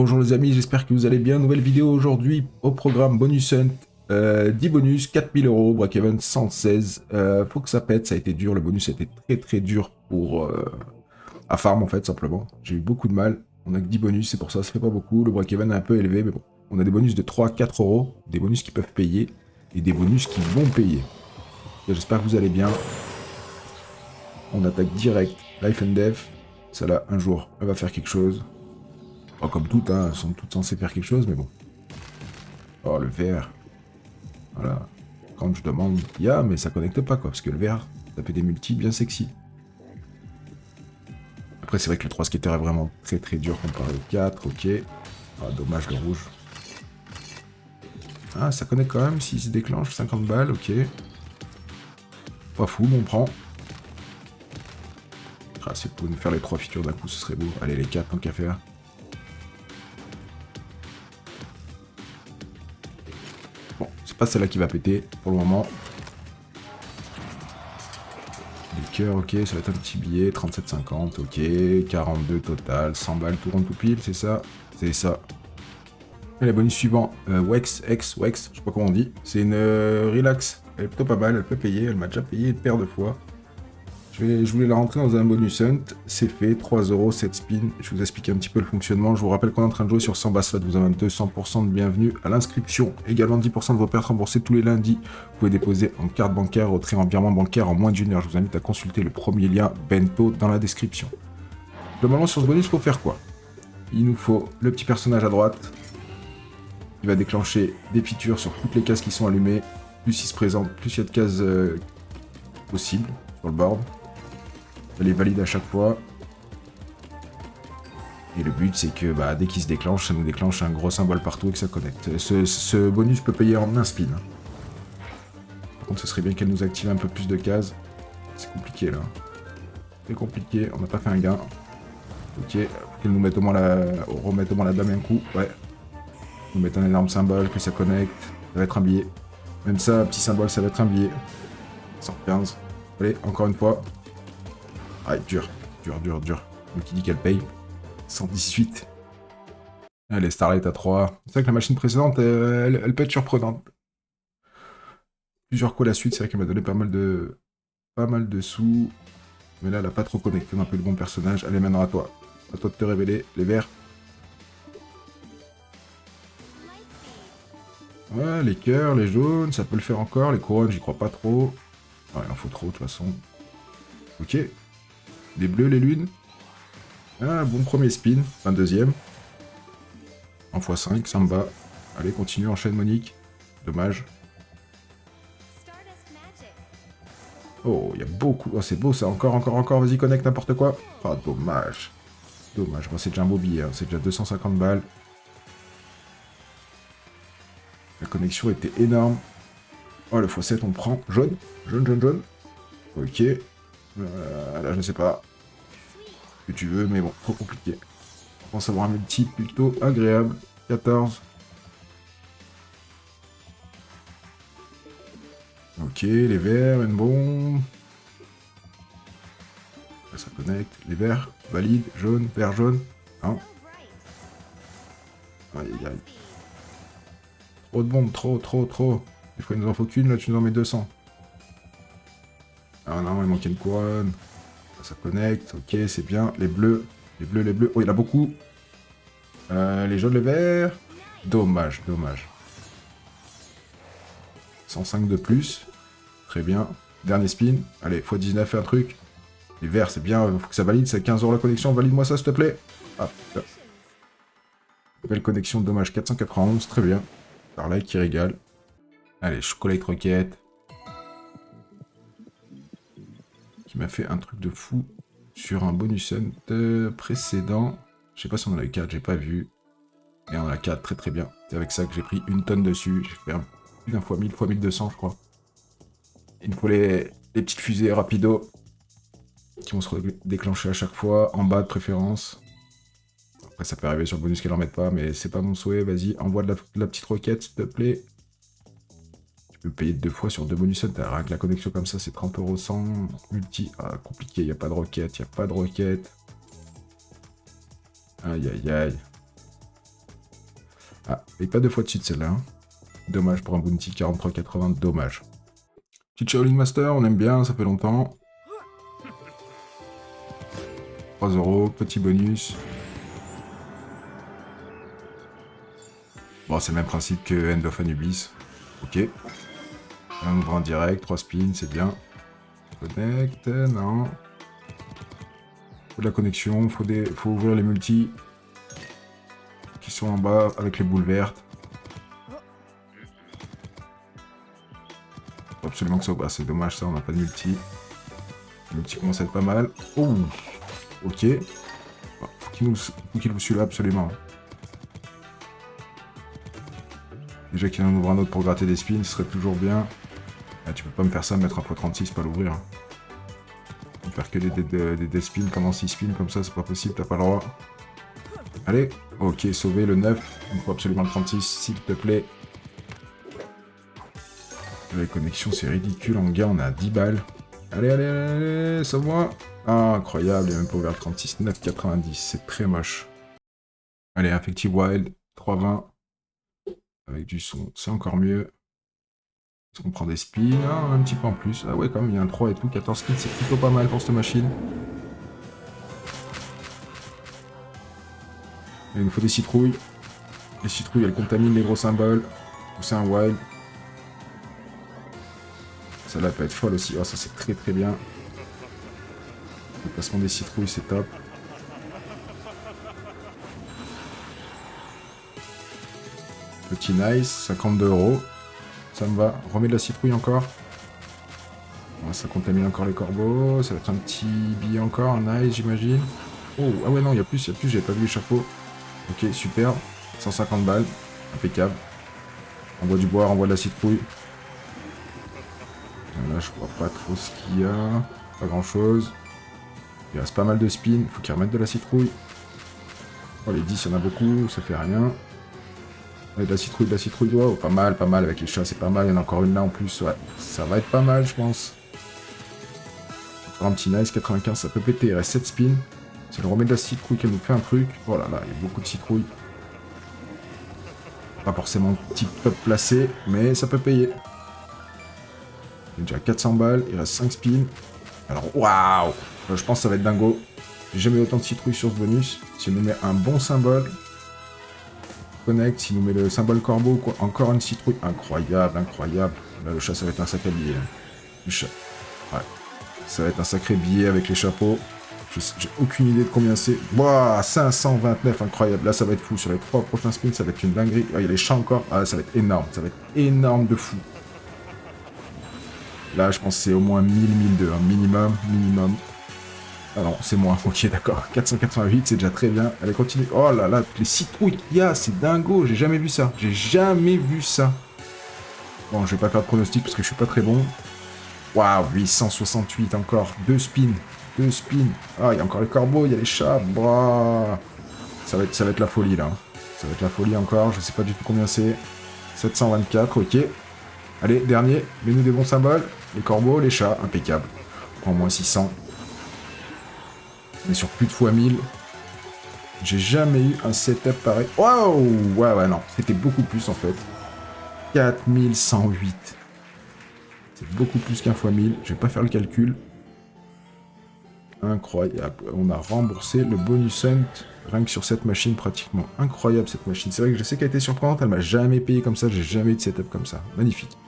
bonjour les amis, j'espère que vous allez bien. Nouvelle vidéo aujourd'hui au programme Bonus Hunt. 10 bonus, 4000 euros, break-even 116. Faut que ça pète, ça a été dur. Le bonus a été très dur pour à farm en fait, simplement. J'ai eu beaucoup de mal. On a que 10 bonus, c'est pour ça, ça fait pas beaucoup. Le break-even est un peu élevé, mais bon. On a des bonus de 3-4 euros, des bonus qui peuvent payer et des bonus qui vont payer. J'espère que vous allez bien. On attaque direct, Life and Death. Ça là, un jour, elle va faire quelque chose. Bon, comme toutes, hein, elles sont toutes censées faire quelque chose, mais bon. Oh, le VR. Voilà. Quand je demande, il y a, mais ça connecte pas, quoi. Parce que le VR, ça fait des multis bien sexy. Après, c'est vrai que le 3 skater est vraiment très dur comparé au 4, ok. Ah, dommage, le rouge. Ah, ça connecte quand même, s'il se déclenche, 50 balles, ok. Pas fou, mais on prend. Ah, si vous pouvez nous faire les 3 features d'un coup, ce serait beau. Allez, les 4, tant qu'à faire. Bon, c'est pas celle-là qui va péter, pour le moment. Des cœurs, ok, ça va être un petit billet, 37,50, ok, 42 total, 100 balles, tout rond tout pile, c'est ça. C'est ça. Et les bonus suivants, Wex, Wex, je sais pas comment on dit, c'est une relax, elle est plutôt pas mal, elle peut payer, elle m'a déjà payé une paire de fois. Je voulais la rentrer dans un bonus hunt, c'est fait, 3 euros, 7 spins, je vous explique un petit peu le fonctionnement, je vous rappelle qu'on est en train de jouer sur 100 bas slot, vous avez 200% de bienvenue à l'inscription, également 10% de vos pertes remboursées tous les lundis, vous pouvez déposer en carte bancaire, retrait en virement bancaire en moins d'une heure, je vous invite à consulter le premier lien Bento dans la description. Globalement sur ce bonus, il faut faire quoi? Il nous faut le petit personnage à droite, il va déclencher des features sur toutes les cases qui sont allumées, plus il se présente, plus il y a de cases possibles sur le board. Elle les valide à chaque fois. Et le but, c'est que bah, dès qu'il se déclenche, ça nous déclenche un gros symbole partout et que ça connecte. Ce bonus peut payer en un spin. Par contre, ce serait bien qu'elle nous active un peu plus de cases. C'est compliqué, là. C'est compliqué, on n'a pas fait un gain. Ok, faut qu'elle nous mette au moins remette au moins la dame un coup. Ouais. Nous mettre un énorme symbole, que ça connecte. Ça va être un billet. Même ça, un petit symbole, ça va être un billet. 115. Allez, encore une fois. Ah, dur. Donc il dit qu'elle paye. 118. Allez, Starlight à 3. C'est vrai que la machine précédente, elle peut être surprenante. Plusieurs coups à la suite, c'est vrai qu'elle m'a donné pas mal de sous. Mais là, elle a pas trop connecté non plus le bon personnage. Allez, maintenant à toi. À toi de te révéler. Les verts. Ouais, les cœurs, les jaunes, ça peut le faire encore. Les couronnes, j'y crois pas trop. Ouais, il en faut trop, de toute façon. Ok. Les bleus, les lunes. Ah, bon premier spin. 22e. En x5, ça me va. Allez, continue, enchaîne Monique. Dommage. Oh, il y a beaucoup. Oh, c'est beau ça. Encore. Vas-y, connecte n'importe quoi. Oh, dommage. Dommage. Bon, c'est déjà un beau billet. Hein. C'est déjà 250 balles. La connexion était énorme. Oh, le x7, on prend. Jaune. Jaune. Ok. Là, je sais pas ce que tu veux, mais bon, trop compliqué. Je pense avoir un multi plutôt agréable. 14. Ok, les verts, une bombe. Ça connecte. Les verts, valide, jaune, vert, jaune. Hein. Aïe. Trop de bombes, trop. Des fois, il nous en faut qu'une, là, tu nous en mets 200. Ah non, il manquait une couronne. Ça connecte, ok, c'est bien. Les bleus. Oh, il y en a beaucoup. Les jaunes, les verts. Dommage. 105 de plus. Très bien. Dernier spin. Allez, x19, fais un truc. Les verts, c'est bien, faut que ça valide. C'est 15 € la connexion. Valide-moi ça, s'il te plaît. Ah, putain. Belle connexion, dommage. 491, très bien. Starlight qui régale. Allez, Chocolate Rocket. Qui m'a fait un truc de fou sur un bonus hunt précédent. Je sais pas si on en a eu 4, j'ai pas vu. Et on en a 4, très bien. C'est avec ça que j'ai pris une tonne dessus. J'ai fait plus d'un fois 1000, fois 1200, je crois. Il me faut les petites fusées rapido qui vont se déclencher à chaque fois, en bas de préférence. Après, ça peut arriver sur le bonus qu'elle en mette pas, mais c'est pas mon souhait. Vas-y, envoie de la petite roquette, s'il te plaît. Tu peux payer 2 fois sur 2 bonus hunt. Rien que la connexion comme ça, c'est 30 € sans multi. Ah, compliqué, y a pas de roquette, Aïe. Ah, et pas deux fois de suite celle-là. Hein. Dommage pour un bounty 43,80, dommage. Petite Shaolin Master, on aime bien, ça fait longtemps. 3 €, petit bonus. Bon, c'est le même principe que End of Anubis. Ok. On ouvre en direct, 3 spins, c'est bien. Connect, non. Faut de la connexion, faut ouvrir les multis qui sont en bas avec les boules vertes. Faut absolument que ça... Bah, c'est dommage ça, on n'a pas de multi. Le multi commence à être pas mal. Oh, ok. Bon, faut qu'il nous celui-là absolument. Déjà qu'il en ouvre un autre pour gratter des spins, ce serait toujours bien. Ah, tu peux pas me faire ça, mettre un x36, pas l'ouvrir. Faire que des spins pendant 6 spins comme ça, c'est pas possible, t'as pas le droit. Allez, ok, sauver le 9. Il faut absolument le 36, s'il te plaît. Les connexions, c'est ridicule. En gain, on a 10 balles. Allez, allez, allez, allez, sauve-moi. Ah, incroyable, il n'y a même pas ouvert le 36, 9,90, c'est très moche. Allez, Affective Wild, 3,20. Avec du son, c'est encore mieux. Est-ce qu'on prend des spins? Ah, un petit peu en plus. Ah ouais, quand même, il y a un 3 et tout. 14 spins, c'est plutôt pas mal pour cette machine. Et il nous faut des citrouilles. Les citrouilles, elles contaminent les gros symboles. C'est un wild. Celle-là peut être folle aussi. Oh, ça c'est très très bien. Le placement des citrouilles, c'est top. Petit nice, 52 €. Ça me va. Remets de la citrouille encore. Ouais, ça contamine encore les corbeaux. Ça va être un petit billet encore. Un nice, j'imagine. Oh, ah ouais, non, il y a plus, j'avais pas vu les chapeaux. Ok, super. 150 balles. Impeccable. Envoie du bois, envoie de la citrouille. Là, je vois pas trop ce qu'il y a. Pas grand chose. Il reste pas mal de spins. Faut qu'ils remettent de la citrouille. Oh, les 10, il y en a beaucoup. Ça fait rien. Ouais, de la citrouille, de la citrouille. Oh, pas mal, pas mal. Avec les chats, c'est pas mal. Il y en a encore une là en plus. Ouais, ça va être pas mal, je pense. Encore un petit nice. 95, ça peut péter. Il reste 7 spins. Si elle remet de la citrouille, qu'elle nous fait un truc. Oh là là, il y a beaucoup de citrouilles. Pas forcément tip top placé, mais ça peut payer. Il y a déjà 400 balles, il reste 5 spins. Alors, waouh! Je pense que ça va être dingo. J'ai jamais eu autant de citrouilles sur ce bonus. Si on nous met un bon symbole, connect, s'il nous met le symbole corbeau, quoi, encore une citrouille. Incroyable, incroyable. Là, le chat, ça va être un sacré billet. Le chat. Ouais. Ça va être un sacré billet avec les chapeaux. J'ai aucune idée de combien c'est. Waouh, 529, incroyable. Là, ça va être fou. Sur les 3 prochains spins, ça va être une dinguerie. Oh, il y a les chats encore. Ah, ça va être énorme. Ça va être énorme de fou. Là, je pense que c'est au moins 1000, 1002. Un minimum, minimum. Ah non, c'est moins. Ok, d'accord. 488, c'est déjà très bien. Allez, continue. Oh là là, les citrouilles qu'il y a, c'est dingo. J'ai jamais vu ça. J'ai jamais vu ça. Bon, je vais pas faire de pronostic parce que je suis pas très bon. Waouh, 868 encore. 2 spins. 2 spins. Ah, il y a encore les corbeaux, il y a les chats. Bah. Ça va être la folie, là. Ça va être la folie encore. Je sais pas du tout combien c'est. 724, ok. Allez, dernier. Mets-nous des bons symboles. Les corbeaux, les chats. Impeccable. En moins 600. On est sur plus de fois 1000. J'ai jamais eu un setup pareil. Waouh! Ouais, non. C'était beaucoup plus, en fait. 4108. C'est beaucoup plus qu'un fois 1000. Je vais pas faire le calcul. Incroyable. On a remboursé le bonus hunt rien que sur cette machine pratiquement. Incroyable cette machine. C'est vrai que je sais qu'elle a été surprenante. Elle m'a jamais payé comme ça. J'ai jamais eu de setup comme ça. Magnifique.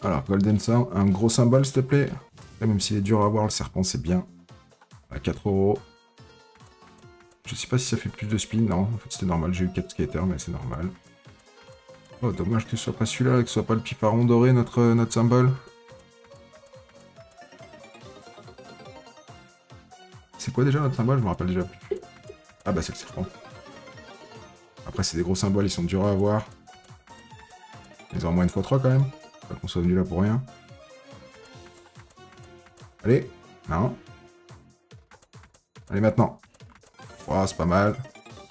Alors, Golden Sound, un gros symbole s'il te plaît. Là, même s'il est dur à voir, le serpent c'est bien. À 4 €. Je sais pas si ça fait plus de spin. Non, en fait c'était normal. J'ai eu 4 skaters, mais c'est normal. Oh, dommage que ce soit pas celui-là et que ce soit pas le piparon doré, notre symbole. C'est quoi déjà notre symbole? Je me rappelle déjà plus. Ah bah c'est le serpent. Après c'est des gros symboles, ils sont durs à avoir. Ils ont moins une fois 3 quand même. Pas qu'on soit venu là pour rien. Allez, non. Allez maintenant. Oh, c'est pas mal.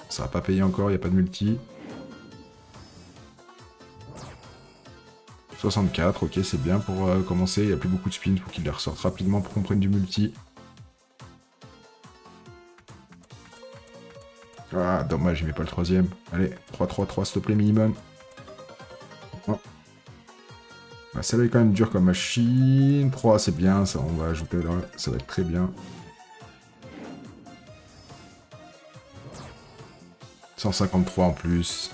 Ça va pas payer encore, il n'y a pas de multi. 64, ok, c'est bien pour commencer. Il n'y a plus beaucoup de spins, faut qu'il les ressorte rapidement pour qu'on prenne du multi. Ah, dommage, il met pas le troisième. Allez, 3-3-3, s'il te plaît, minimum. Oh. Bah, celle-là est quand même dure comme machine. 3, c'est bien, ça, on va ajouter là. Ça va être très bien. 153 en plus.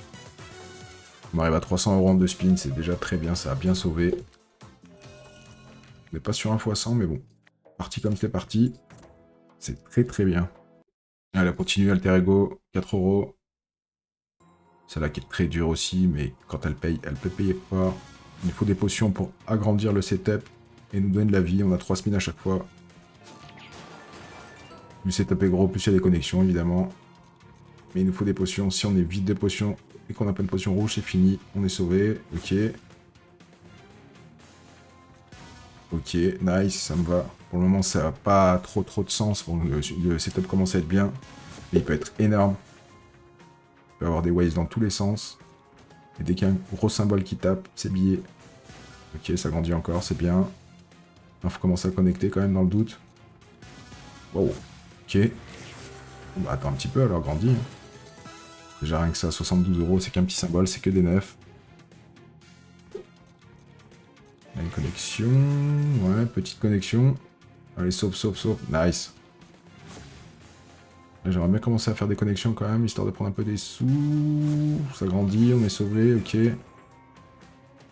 On arrive à 300 € en 2 spins, c'est déjà très bien, ça a bien sauvé. On n'est pas sur un x100, mais bon. Parti comme c'est parti. C'est très très bien. Allez, on continue, Alter Ego, 4 €. Celle-là qui est très dure aussi, mais quand elle paye, elle peut payer fort. Il faut des potions pour agrandir le setup et nous donner de la vie. On a 3 spins à chaque fois. Plus le setup est gros, plus il y a des connexions, évidemment. Mais il nous faut des potions. Si on est vide de potions et qu'on n'a pas une potion rouge, c'est fini. On est sauvé. Ok. Ok, nice, ça me va. Pour le moment, ça n'a pas trop de sens. Bon, le setup commence à être bien. Mais il peut être énorme. Il peut avoir des waves dans tous les sens. Et dès qu'il y a un gros symbole qui tape, c'est billets. Ok, ça grandit encore, c'est bien. Il faut commencer à connecter quand même dans le doute. Wow. Ok. Bon, bah attends un petit peu alors, grandit. Déjà rien que ça, 72 €, c'est qu'un petit symbole, c'est que des neufs. Il y a une connexion. Ouais, petite connexion. Allez, sauve. Nice. J'aimerais bien commencer à faire des connexions quand même, histoire de prendre un peu des sous. Ça grandit, on est sauvé, ok.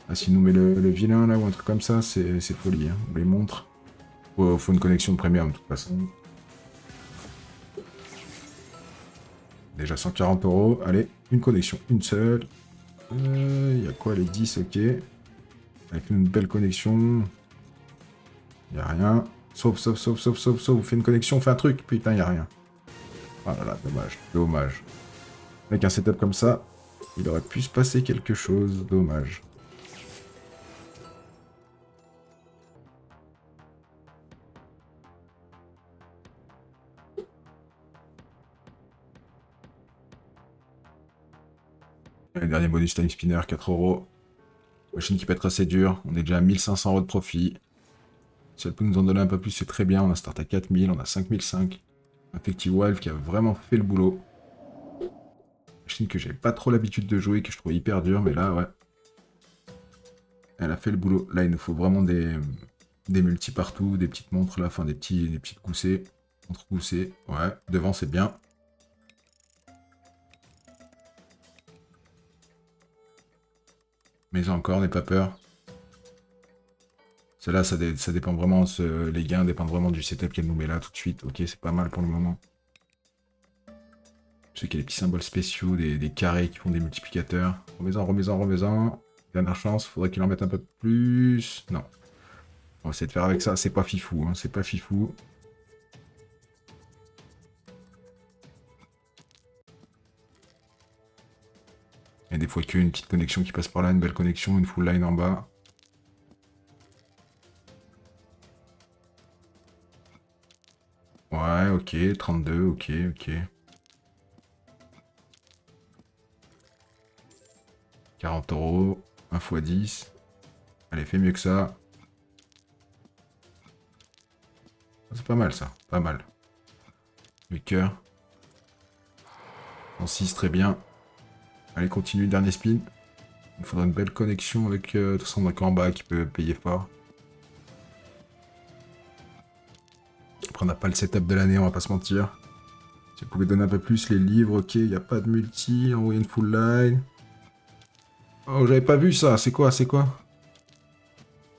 Ah, s'il nous met le vilain là ou un truc comme ça, c'est folie. Hein. On les montre. Faut une connexion de premium de toute façon. Déjà 140 €. Allez, une connexion, une seule. Il y a quoi les 10, ok. Avec une belle connexion. Il n'y a rien. Sauve. Fais une connexion, fais un truc. Putain, il n'y a rien. Oh là là, dommage. Avec un setup comme ça, il aurait pu se passer quelque chose. Dommage. Le dernier bonus time spinner, 4 €. Machine qui peut être assez dure. On est déjà à 1500 € de profit. Si elle peut nous en donner un peu plus, c'est très bien. On a start à 4000, on a 5005. Effective Wild qui a vraiment fait le boulot. Machine que j'avais pas trop l'habitude de jouer, que je trouvais hyper dur, mais là, ouais. Elle a fait le boulot. Là, il nous faut vraiment des multis partout, des petites montres là, enfin des petites poussées. Montres poussées. Ouais, devant c'est bien. Mais encore, n'aie pas peur. Celle-là, ça dépend vraiment, les gains dépendent vraiment du setup qu'elle nous met là tout de suite. Ok, c'est pas mal pour le moment. Je sais qu'il y a des petits symboles spéciaux, des carrés qui font des multiplicateurs. Remets-en. Dernière chance, faudrait qu'il en mette un peu plus. Non. On va essayer de faire avec ça. C'est pas fifou, hein, c'est pas fifou. Il y a des fois qu'une petite connexion qui passe par là, une belle connexion, une full line en bas. Ouais, ok, 32, ok. 40 €, 1 x 10. Allez, fais mieux que ça. C'est pas mal ça, pas mal. Le cœur. En 6, très bien. Allez, continue, dernier spin. Il faudra une belle connexion avec de toute façon en bas qui peut payer fort. Après, on n'a pas le setup de l'année, on va pas se mentir. Si vous pouvez donner un peu plus, les livres, ok, il n'y a pas de multi, envoyer une full line. Oh, j'avais pas vu ça, c'est quoi?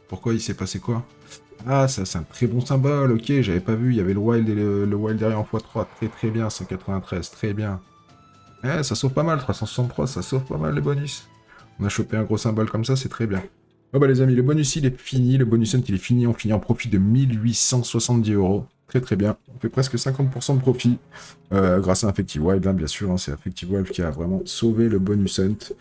Pourquoi il s'est passé quoi? Ah, ça c'est un très bon symbole, ok, j'avais pas vu, il y avait le wild et le wild derrière en x3, très bien, 193, très bien. Eh, ça sauve pas mal, 363, ça sauve pas mal les bonus. On a chopé un gros symbole comme ça, c'est très bien. Oh bah les amis, le bonus il est fini, le bonus hunt il est fini, on finit en profit de 1870 €. Très bien, on fait presque 50% de profit, grâce à Effective Wild, hein, bien sûr, hein, c'est Effective Wild qui a vraiment sauvé le bonus hunt.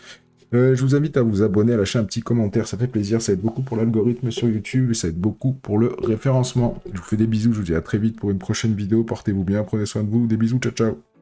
Je vous invite à vous abonner, à lâcher un petit commentaire, ça fait plaisir, ça aide beaucoup pour l'algorithme sur YouTube, et ça aide beaucoup pour le référencement. Je vous fais des bisous, je vous dis à très vite pour une prochaine vidéo, portez-vous bien, prenez soin de vous, des bisous, ciao ciao.